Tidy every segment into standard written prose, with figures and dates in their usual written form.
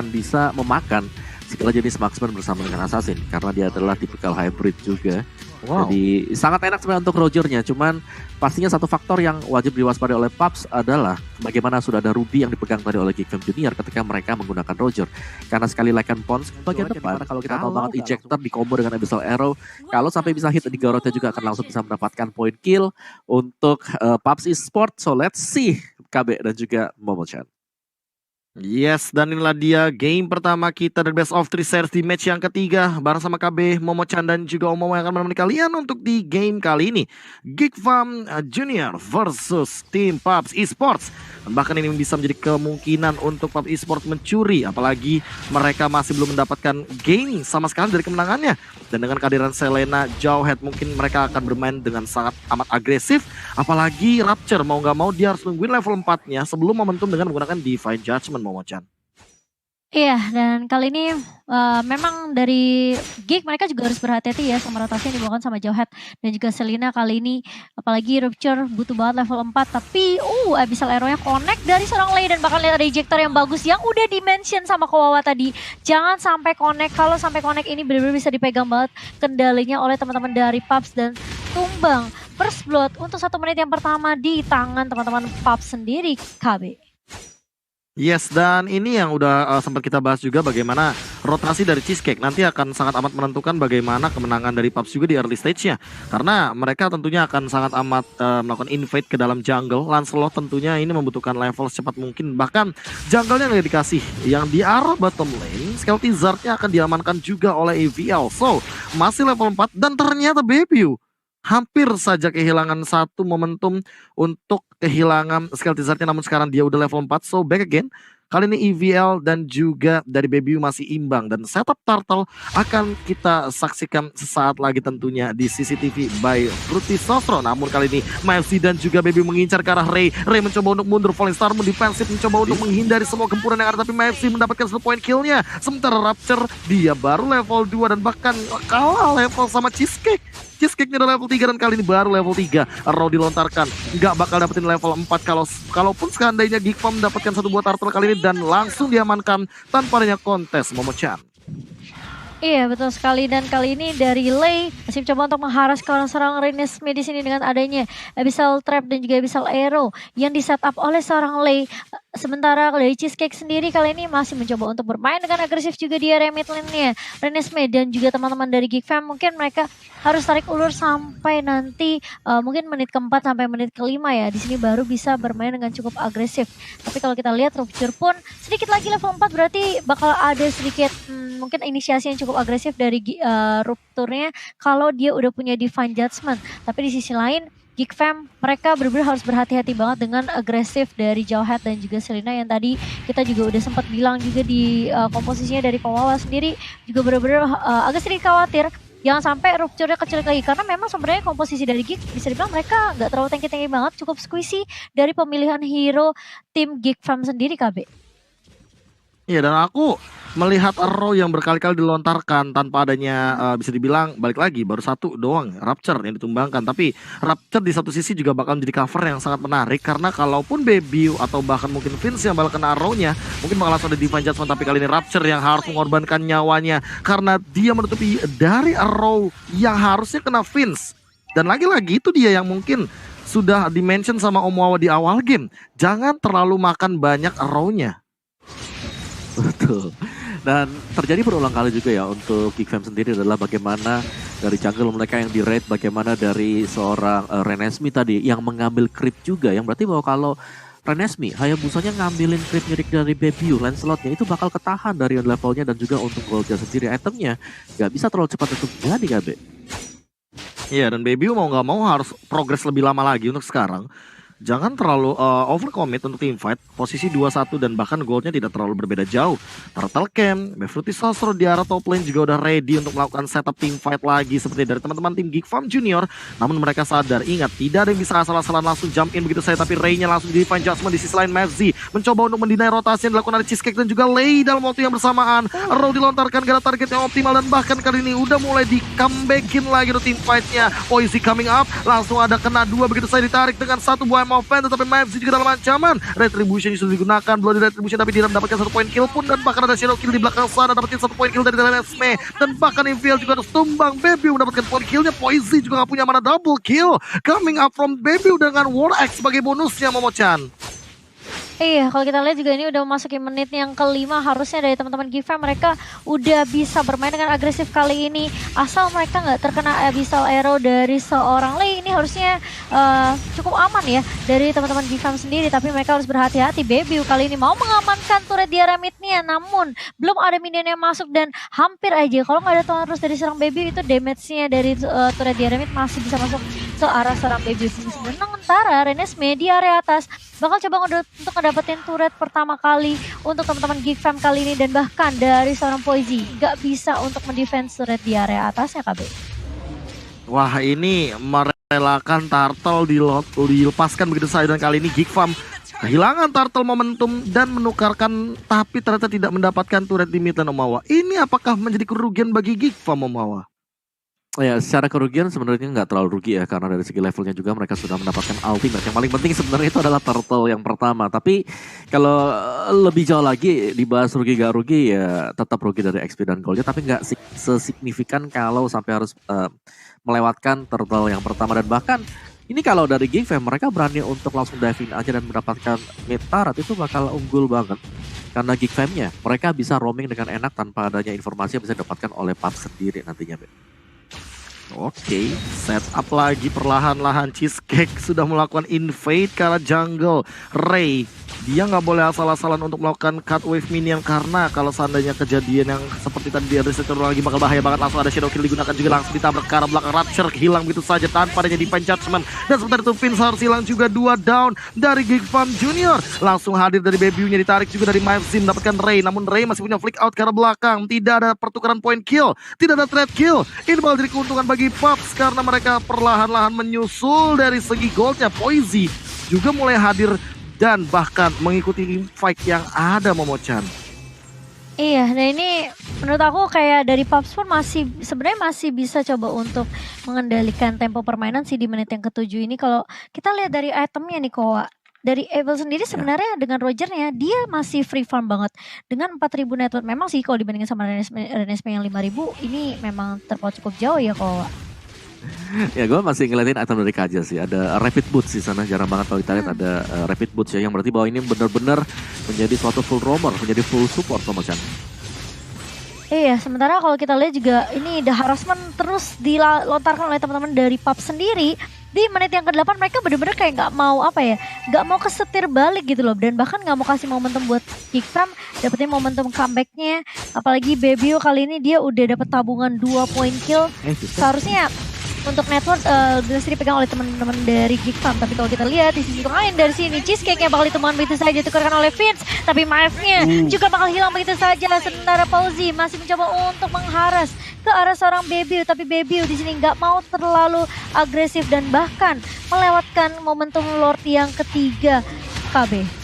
akan bisa memakan skill jenis marksman bersama dengan assassin karena dia adalah tipikal hybrid juga. Wow. Jadi sangat enak sebenarnya untuk Rogernya, cuman pastinya satu faktor yang wajib diwaspadai oleh Paps adalah bagaimana sudah ada Ruby yang dipegang tadi oleh Geekfam Junior ketika mereka menggunakan Roger. Karena sekali like Pons bagian depan, kalau kita tahu banget ejector di combo dengan Abyssal Arrow, kalau sampai bisa hit di Garotnya juga akan langsung bisa mendapatkan point kill untuk Paps Esports. So let's see KB dan juga Momochan. Yes, dan inilah dia game pertama kita dari Best of 3 series di match yang ketiga bareng sama KB, Momochan dan juga Omomo yang akan menemani kalian untuk di game kali ini. Geekfam Junior versus tim Paps Esports. Dan bahkan ini bisa menjadi kemungkinan untuk Paps Esports mencuri, apalagi mereka masih belum mendapatkan gain sama sekali dari kemenangannya. Dan dengan kehadiran Selena Jauhead mungkin mereka akan bermain dengan sangat amat agresif. Apalagi Rapture mau gak mau dia harus nungguin level 4-nya sebelum momentum dengan menggunakan Divine Judgment, Momochan. Iya, dan kali ini memang dari Geek mereka juga harus berhati-hati ya sama rotasi yang dibawakan sama Jauhead dan juga Selena kali ini. Apalagi Rupture butuh banget level 4, tapi Abyssal Arrow-nya connect dari seorang Lei dan bakal lihat ada ejector yang bagus yang udah di-mention sama Kowawa tadi. Jangan sampai connect, kalau sampai connect ini benar-benar bisa dipegang banget kendalinya oleh teman-teman dari Paps dan tumbang. First blood untuk 1 menit yang pertama di tangan teman-teman Paps sendiri, KB. Yes, dan ini yang udah sempat kita bahas juga bagaimana rotasi dari Cheesecake nanti akan sangat amat menentukan bagaimana kemenangan dari Paps juga di early stage-nya. Karena mereka tentunya akan sangat amat melakukan invade ke dalam jungle. Lancelot tentunya ini membutuhkan level secepat mungkin. Bahkan jungle-nya nggak dikasih. Yang di arah bottom lane, Skelty Zard-nya akan diamankan juga oleh AVL. So, masih level 4 dan ternyata Bebiu hampir saja kehilangan satu momentum untuk kehilangan Skelty Zard-nya, namun sekarang dia udah level 4, so back again. Kali ini EVL dan juga dari Bebiu masih imbang dan setup Turtle akan kita saksikan sesaat lagi tentunya di CCTV by Fruity Sosro. Namun kali ini MFC dan juga Bebiu mengincar ke arah Ray. Ray mencoba untuk mundur, Falling Star defensif mencoba untuk menghindari semua gempuran yang ada, tapi MFC mendapatkan 1 point kill-nya. Sementara Rapture dia baru level 2 dan bahkan kalah level sama Cheesecake. Cheesecake-nya udah level 3 dan kali ini baru level 3. Arrow dilontarkan, nggak bakal dapetin level 4 kalaupun seandainya Geekfam mendapatkan 1 buah turtle kali ini dan langsung diamankan tanpa adanya kontes, Momochan. Iya betul sekali, dan kali ini dari Lei masih mencoba untuk mengharas kawan seorang Renesmee di sini dengan adanya Abyssal Trap dan juga Abyssal Arrow yang di setup oleh seorang Lei. Sementara dari Cheesecake sendiri kali ini masih mencoba untuk bermain dengan agresif juga di area mid lane-nya Renesmee dan juga teman-teman dari Geekfam. Mungkin mereka harus tarik ulur sampai nanti mungkin menit keempat sampai menit kelima ya. Di sini baru bisa bermain dengan cukup agresif. Tapi kalau kita lihat Rupture pun sedikit lagi level 4 berarti bakal ada sedikit mungkin inisiasi yang cukup agresif dari Rupture-nya kalau dia udah punya Divine Judgment. Tapi di sisi lain Geekfam mereka benar-benar harus berhati-hati banget dengan agresif dari Jauhead dan juga Selena yang tadi kita juga udah sempat bilang juga di komposisinya dari Kowawa sendiri juga benar-benar agak sedikit khawatir jangan sampai Rupture-nya kecil lagi, karena memang sebenarnya komposisi dari Geek bisa dibilang mereka nggak terlalu tinggi-tinggi banget, cukup squishy dari pemilihan hero tim Geekfam sendiri, KB. Iya, dan aku melihat arrow yang berkali-kali dilontarkan tanpa adanya bisa dibilang balik lagi baru 1 doang Rapture yang ditumbangkan, tapi Rapture di satu sisi juga bakal menjadi cover yang sangat menarik karena kalaupun Bebiu atau bahkan mungkin Vince yang bakal kena arrow-nya mungkin bakal langsung ada Divine Judgment, tapi kali ini Rapture yang harus mengorbankan nyawanya karena dia menutupi dari arrow yang harusnya kena Vince. Dan lagi-lagi itu dia yang mungkin sudah dimention sama Omoawa di awal game, jangan terlalu makan banyak arrow-nya. Betul. Dan terjadi berulang kali juga ya untuk Geekfam sendiri adalah bagaimana dari jungle mereka yang di raid, bagaimana dari seorang Renesmee tadi yang mengambil creep juga, yang berarti bahwa kalau Renesmee Hayabusanya ngambilin creep nyirik dari Bebiu, Lancelotnya itu bakal ketahan dari levelnya dan juga untuk goldnya sendiri, itemnya gak bisa terlalu cepat untuk jadi KB. Iya, dan Bebiu mau gak mau harus progres lebih lama lagi untuk sekarang. Jangan terlalu overcommit untuk teamfight. Posisi 2-1 dan bahkan goldnya tidak terlalu berbeda jauh. Turtle Camp, Fruity Sosro di arah top lane juga udah ready untuk melakukan setup teamfight lagi seperti dari teman-teman tim Geekfam Junior. Namun mereka sadar, ingat tidak ada yang bisa asal-asalan langsung jump in begitu saja, tapi Ray-nya langsung di Divine Judgment. Di sisi lain Mavzi mencoba untuk mendinai rotasi yang dilakukan oleh Cheesecake dan juga Lei dalam waktu yang bersamaan. Arrow dilontarkan karena target yang optimal dan bahkan kali ini udah mulai di comebackin lagi untuk teamfight-nya. Poisi coming up, langsung ada kena 2 begitu saja ditarik dengan 1 buah mau fan, tetapi MFZ juga dalam ancaman. Retribution sudah digunakan, belum di Retribution tapi dia mendapatkan 1 poin kill pun, dan bahkan ada Shadow Kill di belakang sana dapetin 1 poin kill dari Renesme, dan bahkan Infiel juga harus tumbang. Baby mendapatkan poin killnya, Poisey juga gak punya mana double kill. Coming up from Baby dengan War Axe sebagai bonusnya Momo-chan. Iya, kalau kita lihat juga ini udah memasuki menit yang kelima, harusnya dari teman-teman GFAM mereka udah bisa bermain dengan agresif kali ini. Asal mereka nggak terkena abyssal arrow dari seorang Lei, ini harusnya cukup aman ya dari teman-teman GFAM sendiri. Tapi mereka harus berhati-hati. Baby kali ini mau mengamankan turret Diaramidnya, namun belum ada minion yang masuk dan hampir aja kalau nggak ada tuan terus dari serang Baby itu damage-nya dari turret Diaramid masih bisa masuk ke arah serang Baby. Sementara Renesme di area atas bakal coba untuk dapetin turret pertama kali untuk teman-teman GFAM kali ini, dan bahkan dari seorang Poisey gak bisa untuk mendefense turret di area atasnya KB. Wah, ini merelakan Turtle dilepaskan begitu saja, dan kali ini GFAM kehilangan Turtle momentum dan menukarkan, tapi ternyata tidak mendapatkan turret di mid lane Omawa. Ini apakah menjadi kerugian bagi GFAM Omawa? Ya, secara kerugian sebenarnya nggak terlalu rugi ya, karena dari segi levelnya juga mereka sudah mendapatkan ultimate. Yang paling penting sebenarnya itu adalah Turtle yang pertama. Tapi kalau lebih jauh lagi dibahas rugi gak rugi, ya tetap rugi dari XP dan goldnya, tapi nggak sesignifikan kalau sampai harus melewatkan Turtle yang pertama. Dan bahkan ini kalau dari GFAM mereka berani untuk langsung dive in aja dan mendapatkan mid turret, itu bakal unggul banget. Karena GFAM-nya mereka bisa roaming dengan enak tanpa adanya informasi yang bisa didapatkan oleh PUBG sendiri nantinya. Oke, setup lagi perlahan-lahan. Cheesecake sudah melakukan invade ke arah jungle. Ray, dia nggak boleh asal-asalan untuk melakukan cut wave minion, karena kalau seandainya kejadian yang seperti tadi dia reset lagi bakal bahaya banget. Langsung ada Shadow Kill digunakan juga, langsung ditabrak ke arah belakang. Rapture hilang begitu saja tanpa adanya Divine Judgment. Dan sebentar itu Vince harus hilang juga, 2 down dari GFAM Junior. Langsung hadir dari Baby-nya, ditarik juga dari MFZ mendapatkan Ray. Namun Ray masih punya flick out ke arah belakang. Tidak ada pertukaran point kill, tidak ada trade kill. Ini bakal jadi keuntungan bagi PUBG karena mereka perlahan-lahan menyusul dari segi goldnya. Poisey juga mulai hadir dan bahkan mengikuti fight yang ada Momo-chan. Iya, nah ini menurut aku kayak dari PUBG pun sebenarnya masih bisa coba untuk mengendalikan tempo permainan sih di menit yang ke-7 ini. Kalau kita lihat dari itemnya nih Kowa, dari Evil sendiri sebenarnya dengan Rogernya dia masih free farm banget dengan 4.000 network. Memang sih kalau dibandingin sama Renesme yang 5.000 ini memang terpaut cukup jauh ya Kowa. Ya, gue masih ngeliatin item dari Kaja sih. Ada rapid boots di sana, jarang banget kalau kita lihat ada rapid boots ya, yang berarti bahwa ini benar-benar menjadi suatu full roamer, menjadi full support Momo-chan. Iya, sementara kalau kita lihat juga ini the harassment terus dilontarkan oleh teman-teman dari PUBG sendiri. Di menit yang ke-8 mereka benar-benar kayak nggak mau nggak mau kesetir balik gitu loh, dan bahkan nggak mau kasih momentum buat GFAM dapetin momentum comebacknya. Apalagi Baby kali ini dia udah dapet tabungan 2 poin kill. Seharusnya untuk network bisa dipegang oleh teman-teman dari GFAM, tapi kalau kita lihat di sisi lain dari sini Cheesecake-nya bakal ditemukan begitu saja, ditukarkan oleh Vince, tapi Maeve-nya juga bakal hilang begitu saja. Sementara Poisey masih mencoba untuk mengharas ke arah seorang Baby, tapi Baby di sini nggak mau terlalu agresif dan bahkan melewatkan momentum Lord yang ketiga KB.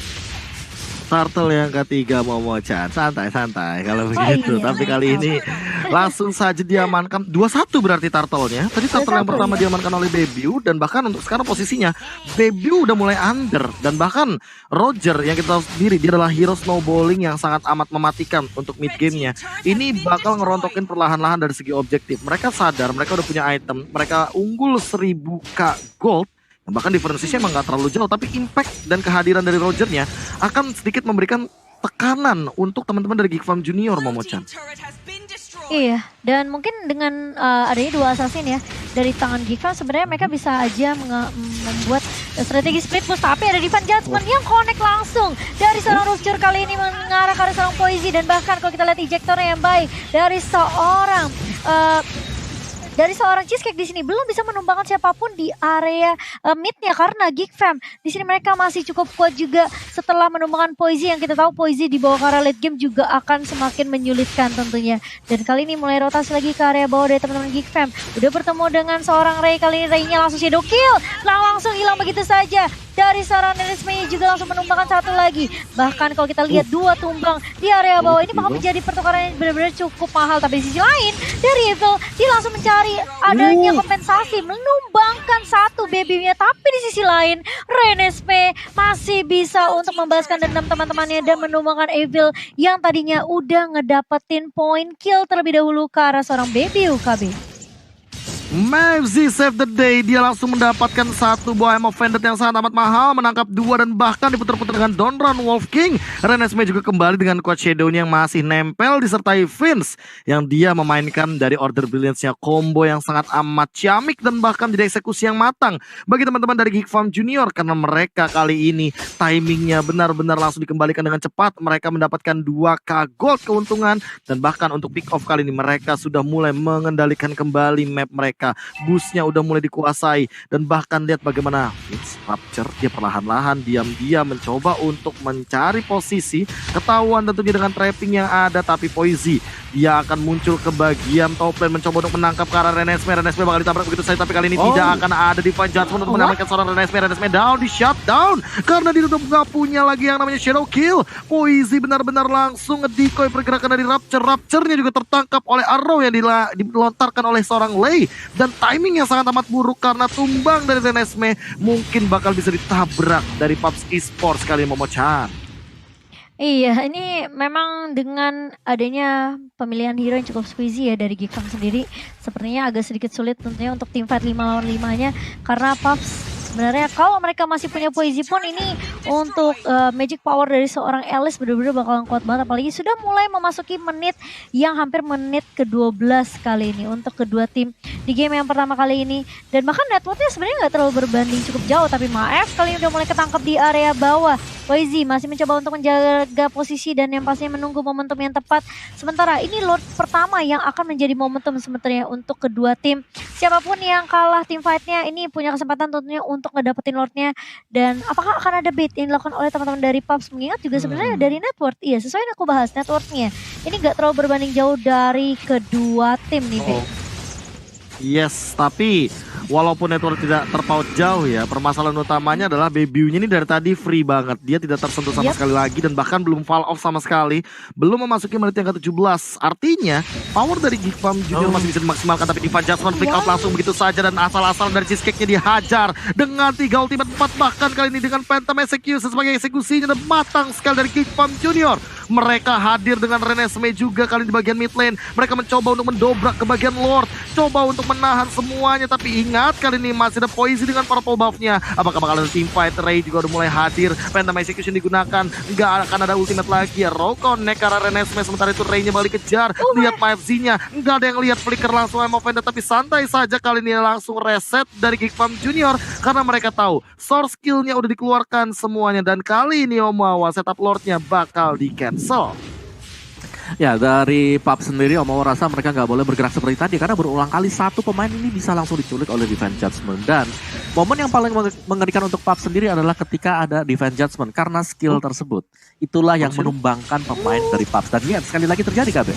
Turtle yang ketiga Momo-chan, santai-santai kalau begitu. Iya. Tapi kali ini langsung saja diamankan 2-1 berarti Turtle-nya. Tadi Turtle yang pertama diamankan oleh Baby, dan bahkan untuk sekarang posisinya Baby udah mulai under, dan bahkan Roger yang kita tahu sendiri dia adalah hero snowballing yang sangat amat mematikan untuk mid game-nya. Ini bakal ngerontokin perlahan-lahan dari segi objektif. Mereka sadar mereka udah punya item, mereka unggul 1000k gold. Bahkan diferensinya emang gak terlalu jauh, tapi impact dan kehadiran dari Rogernya akan sedikit memberikan tekanan untuk teman-teman dari GFAM Junior Momo-chan. Iya, dan mungkin dengan adanya 2 assassin ya dari tangan GFAM, sebenarnya mereka bisa aja membuat strategi split push, tapi ada Divine Judgment yang connect langsung dari seorang Roger kali ini mengarah ke arah seorang Poisey, dan bahkan kalau kita lihat ejectornya yang baik dari seorang Cheesecake di sini belum bisa menumbangkan siapapun di area midnya, karena GFAM di sini mereka masih cukup kuat juga setelah menumbangkan Poisey, yang kita tahu Poisey di bawah ke arah late game juga akan semakin menyulitkan tentunya. Dan kali ini mulai rotasi lagi ke area bawah dari teman-teman GFAM. Udah bertemu dengan seorang Ray, kali ini Ray-nya langsung shadow kill, langsung hilang begitu saja. dari seorang Renesmee juga langsung menumbangkan satu lagi. Bahkan kalau kita lihat dua tumbang di area bawah ini bakal menjadi pertukaran yang benar-benar cukup mahal. Tapi di sisi lain dari Evil dia langsung mencari adanya kompensasi, menumbangkan satu babynya. Tapi di sisi lain Renesmee masih bisa untuk membalaskan dendam teman-temannya dan menumbangkan Evil yang tadinya udah ngedapetin poin kill terlebih dahulu ke arah seorang baby UKB. Mavzy save the day, dia langsung mendapatkan satu buah ammo Vended yang sangat amat mahal, menangkap dua dan bahkan diputar-putar dengan Donran Wolf King. Renesmee juga kembali dengan Quad Shadow-nya yang masih nempel disertai Vince yang dia memainkan dari Order Brilliance-nya combo yang sangat amat ciamik dan bahkan jadi eksekusi yang matang bagi teman-teman dari Geek Farm Junior karena mereka kali ini timingnya benar-benar langsung dikembalikan dengan cepat. Mereka mendapatkan 2k gold keuntungan dan bahkan untuk pick off kali ini mereka sudah mulai mengendalikan kembali map mereka. Busnya udah mulai dikuasai dan bahkan lihat bagaimana Vince Rapture dia perlahan-lahan diam-diam mencoba untuk mencari posisi, ketahuan tentunya dengan trapping yang ada, tapi Poisy dia akan muncul ke bagian top lane mencoba untuk menangkap ke arah Renesmee. Renesmee bakal ditabrak begitu saja, tapi kali ini tidak akan ada Divine Judgment untuk mengamankan seorang Renesmee. Renesmee down, di shutdown karena dia udah gak punya lagi yang namanya Shadow Kill. Poisy benar-benar langsung ngedecoy pergerakan dari Rapture. Rapture-nya juga tertangkap oleh arrow yang dilontarkan oleh seorang Lei. Dan timing yang sangat amat buruk karena tumbang dari Renesmee mungkin bakal bisa ditabrak dari PUBG Esports kali Momo-chan. Iya, ini memang dengan adanya pemilihan hero yang cukup squeezy ya dari Geek Farm sendiri, sepertinya agak sedikit sulit tentunya untuk teamfight 5 lawan 5-nya karena PUBG sebenarnya kalau mereka masih punya Poisy pun ini untuk magic power dari seorang Alice benar-benar bakalan kuat banget, apalagi sudah mulai memasuki menit yang hampir menit ke-12 kali ini untuk kedua tim di game yang pertama kali ini. Dan bahkan networknya sebenarnya nggak terlalu berbanding cukup jauh, tapi maaf kali ini udah mulai ketangkep di area bawah. Poisy masih mencoba untuk menjaga posisi dan yang pastinya menunggu momentum yang tepat. Sementara ini Lord pertama yang akan menjadi momentum sebenarnya untuk kedua tim. Siapapun yang kalah tim fightnya ini punya kesempatan tentunya untuk ngedapetin Lordnya. Dan apakah akan ada bait yang dilakukan oleh teman-teman dari PUBG? Mengingat juga sebenarnya dari network, iya sesuai yang aku bahas networknya. Ini gak terlalu berbanding jauh dari kedua tim nih, Bek. Yes, tapi walaupun network tidak terpaut jauh ya, permasalahan utamanya adalah Baby-nya ini dari tadi free banget. Dia tidak tersentuh sama sekali lagi dan bahkan belum fall off sama sekali. Belum memasuki menit yang ke-17. Artinya, power dari Geek Farm Junior masih bisa dimaksimalkan, tapi Divine Judgment flick out langsung begitu saja dan asal-asalan dari Cheesecake-nya dihajar dengan 3 ultimate 4 bahkan kali ini dengan Phantom Execution sebagai eksekusinya dan matang sekali dari Geek Farm Junior. Mereka hadir dengan Renesmee juga kali di bagian mid lane. Mereka mencoba untuk mendobrak ke bagian Lord, coba untuk menahan semuanya, tapi ingat kali ini masih ada Poisy dengan purple buff-nya. Apakah bakal ada team fight? Ray juga udah mulai hadir. Phantom Execution digunakan, nggak akan ada ultimate lagi ya. Roll connect ke arah Renesmee, sementara itu Ray-nya balik kejar. Lihat Mavzy-nya, nggak ada yang lihat flicker langsung ammo Vended, tapi santai saja kali ini langsung reset dari Geek Farm Junior karena mereka tahu source skill-nya udah dikeluarkan semuanya dan kali ini Omawa setup Lord-nya bakal di cancel. Ya, dari PUBG sendiri Om rasa mereka nggak boleh bergerak seperti tadi karena berulang kali satu pemain ini bisa langsung diculik oleh Divine Judgment. Dan momen yang paling mengerikan untuk PUBG sendiri adalah ketika ada Divine Judgment karena skill tersebut. Itulah yang menumbangkan pemain dari PUBG. Dan ya, sekali lagi terjadi KB.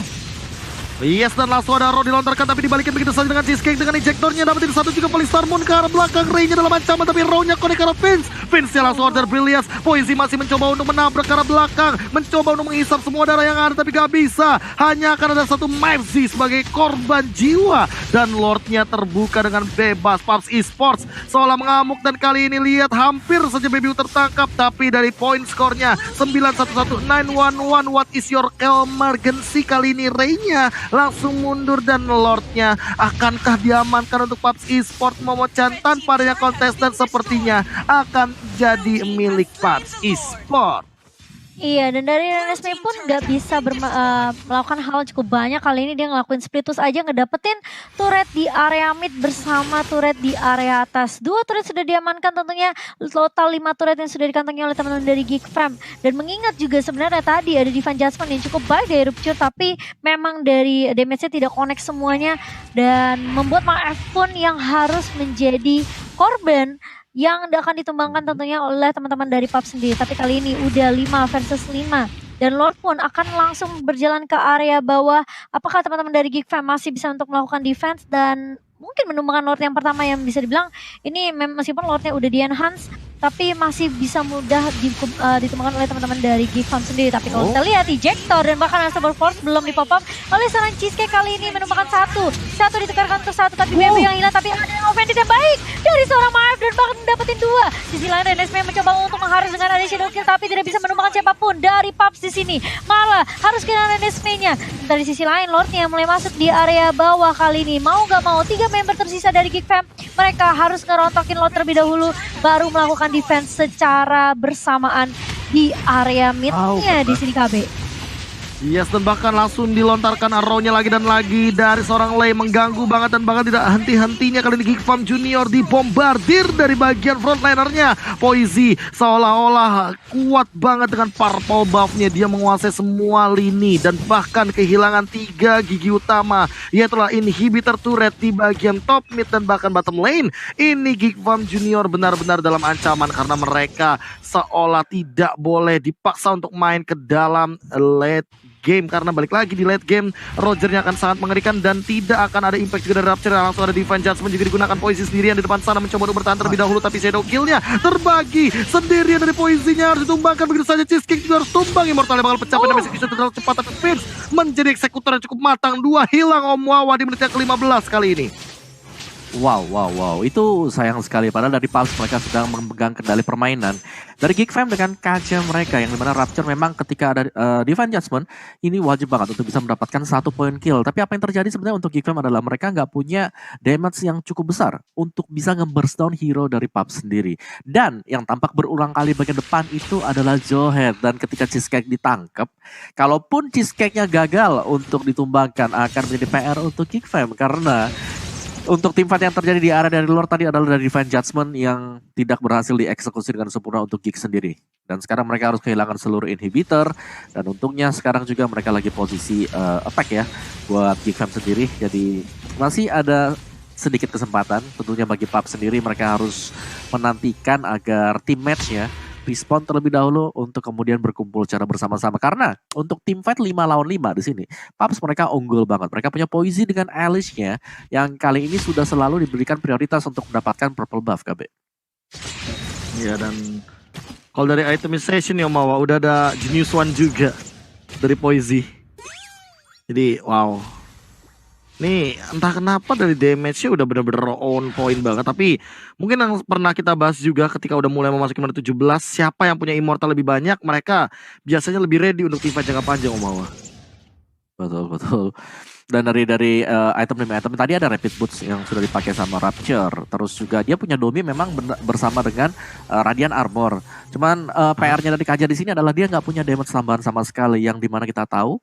Yes, dan langsung ada Ro dilontarkan tapi dibalikin begitu saja dengan Cheesecake dengan injektornya dapetin satu juga paling Star Moon ke arah belakang. Ray-nya dalam ancaman tapi Ro-nya connect ke arah Vince. Vince-nya langsung Order Brilliance. Poisy masih mencoba untuk menabrak ke arah belakang, mencoba untuk menghisap semua darah yang ada tapi gak bisa. Hanya akan ada satu Mavzy sebagai korban jiwa dan Lord-nya terbuka dengan bebas. PUBG Esports seolah mengamuk dan kali ini lihat hampir saja BBU tertangkap, tapi dari point skornya 911 911. What is your emergency kali ini? Ray-nya langsung mundur dan Lord-nya akankah diamankan untuk PUBG Esports? Momo-chan tanpa adanya kontestan sepertinya akan jadi milik PUBG Esports. Iya, dan dari Renesmee pun nggak bisa melakukan hal cukup banyak. Kali ini dia ngelakuin splitus aja, ngedapetin turret di area mid bersama turret di area atas. 2 turret sudah diamankan tentunya, total 5 turret yang sudah dikantongi oleh teman-teman dari Geek Farm. Dan mengingat juga sebenarnya tadi ada Divine Judgment yang cukup baik dari Rupture, tapi memang dari damage-nya tidak connect semuanya. Dan membuat Maef pun yang harus menjadi korban yang akan ditumbangkan tentunya oleh teman-teman dari PUBG sendiri. Tapi kali ini udah 5 versus 5. Dan Lord pun akan langsung berjalan ke area bawah. Apakah teman-teman dari Geek Farm masih bisa untuk melakukan defense dan mungkin menumbangkan Lord yang pertama yang bisa dibilang ini meskipun Lordnya udah di enhance, tapi masih bisa mudah ditemukan oleh teman-teman dari Geek Farm sendiri. Tapi kalau kita lihat Ejector dan bahkan Unstoppable Force belum di pop up oleh seorang Cheesecake kali ini menumpahkan satu ditukarkan untuk satu, tapi Baby yang hilang, tapi ada yang offended yang baik dari seorang Marv dan bahkan dapetin 2. Sisi lain NSP mencoba untuk mengharus dengan ada Shadow Kill, tapi tidak bisa menumpahkan siapapun dari Paps di sini. Malah harus kehilangan NSP-nya. Dari sisi lain Lordnya mulai masuk di area bawah kali ini. Mau gak mau 3 member tersisa dari Geek Fam, mereka harus ngerontokin Lord terlebih dahulu baru melakukan defense secara bersamaan di area mid-nya di sini KB. Yes, dan bahkan langsung dilontarkan arrow-nya lagi dan lagi dari seorang Lei, mengganggu banget dan bahkan tidak henti-hentinya. Kali ini Geek Farm Junior dibombardir dari bagian frontlinernya. Poizy seolah-olah kuat banget dengan purple buff-nya. Dia menguasai semua lini dan bahkan kehilangan 3 gigi utama, yaitulah inhibitor turret di bagian top mid dan bahkan bottom lane. Ini Geek Farm Junior benar-benar dalam ancaman karena mereka seolah tidak boleh dipaksa untuk main ke dalam late game, karena balik lagi di late game Rogernya akan sangat mengerikan dan tidak akan ada impact juga dari Rapture. Langsung ada Divine Judgment juga digunakan. Poizy sendirian di depan sana mencoba untuk bertahan terlebih dahulu, tapi Shadow Kill-nya terbagi sendirian dari Poizy-nya, harus ditumbangkan begitu saja. Cheesecake juga harus tumbang. Immortal bakal pecah pada execution terlalu cepat, tapi Vince menjadi eksekutor yang cukup matang. 2 hilang Om Wawa di menit yang ke-15 kali ini. Wow, itu sayang sekali. Padahal dari Pulse mereka sedang memegang kendali permainan. Dari Geek Fam dengan kaca mereka, yang dimana Rapture memang ketika ada Divine Judgment, ini wajib banget untuk bisa mendapatkan 1 poin kill. Tapi apa yang terjadi sebenarnya untuk Geek Fam adalah mereka nggak punya damage yang cukup besar untuk bisa nge-burst down hero dari PUBG sendiri. Dan yang tampak berulang kali bagian depan itu adalah Johead. Dan ketika Cheesecake ditangkap, kalaupun Cheesecake-nya gagal untuk ditumbangkan, akan menjadi PR untuk Geek Fam. Karena untuk tim fight yang terjadi di area dari luar tadi adalah dari Divine Judgment yang tidak berhasil dieksekusi dengan sempurna untuk Geek sendiri. Dan sekarang mereka harus kehilangan seluruh inhibitor. Dan untungnya sekarang juga mereka lagi posisi attack ya buat Geek Fam sendiri. Jadi masih ada sedikit kesempatan tentunya bagi PUBG sendiri. Mereka harus menantikan agar tim match-nya respawn terlebih dahulu untuk kemudian berkumpul secara bersama-sama. Karena untuk tim fight 5 lawan 5 di sini, PUBG mereka unggul banget. Mereka punya Poizy dengan Alice-nya yang kali ini sudah selalu diberikan prioritas untuk mendapatkan purple buff, KB. Ya, dan kalau dari itemization ya Mawa, udah ada Genius One juga dari Poizy. Jadi wow. Nih entah kenapa dari damage-nya udah bener-bener on point banget. Tapi mungkin yang pernah kita bahas juga ketika udah mulai memasuki menit 17, siapa yang punya immortal lebih banyak, mereka biasanya lebih ready untuk tim fight jangka panjang Om Mawa. Betul. Dan dari item demi item tadi ada Rapid Boots yang sudah dipakai sama Rapture. Terus juga dia punya Domi memang bersama dengan Radiant Armor. Cuman PR-nya dari Kaja di sini adalah dia nggak punya damage tambahan sama sekali, yang dimana kita tahu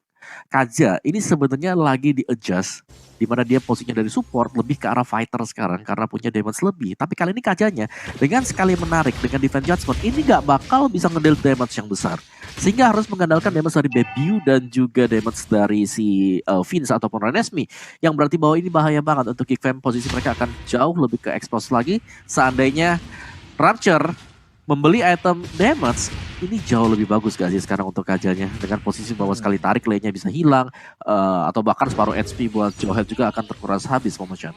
Kaja ini sebenarnya lagi di-adjust, dimana dia posisinya dari support lebih ke arah fighter sekarang karena punya damage lebih. Tapi kali ini Kajanya dengan sekali menarik dengan Divine Judgment ini gak bakal bisa ngedeal damage yang besar, sehingga harus mengandalkan damage dari Bebiu dan juga damage dari si Vince ataupun Renesmee, yang berarti bahwa ini bahaya banget untuk Geek Fam. Posisi mereka akan jauh lebih ke expose lagi. Seandainya Rapture membeli item damage, ini jauh lebih bagus gak sih sekarang untuk Kajanya, dengan posisi bahwa sekali tarik lane-nya bisa hilang, atau bahkan separuh HP buat Johead juga akan terkuras habis Momocan.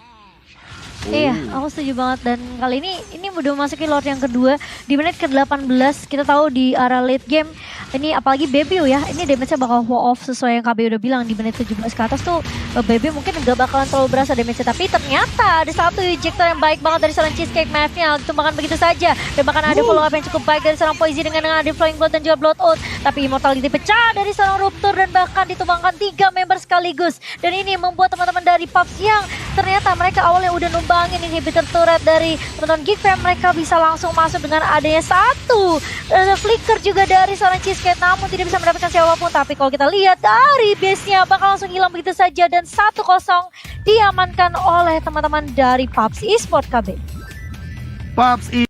Iya, aku setuju banget. Dan kali ini udah masukin Lord yang kedua di menit ke-18. Kita tahu di area late game ini apalagi Bebiu ya, ini damage-nya bakal fall off sesuai yang KB udah bilang. Di menit 17 ke atas tuh Bebiu mungkin gak bakalan terlalu berasa damage-nya, tapi ternyata ada satu ejector yang baik banget dari seorang Cheesecake. Math-nya ditumbangkan begitu saja, dan bahkan ada follow up yang cukup baik dari seorang Poizy dengan ada Flying Blood dan juga Blood Out. Tapi Immortality pecah dari seorang Rupture dan bahkan ditumbangkan 3 member sekaligus. Dan ini membuat teman-teman dari PUBG yang ternyata mereka awalnya udah numbangin inhibitor turret dari teman-teman Geek Fam, mereka bisa langsung masuk dengan adanya satu flicker juga dari seorang Cheesecake, namun tidak bisa mendapatkan siapapun. Tapi kalau kita lihat dari base-nya bakal langsung hilang begitu saja, dan 1-0 diamankan oleh teman-teman dari PUBG Esports KB. PUBG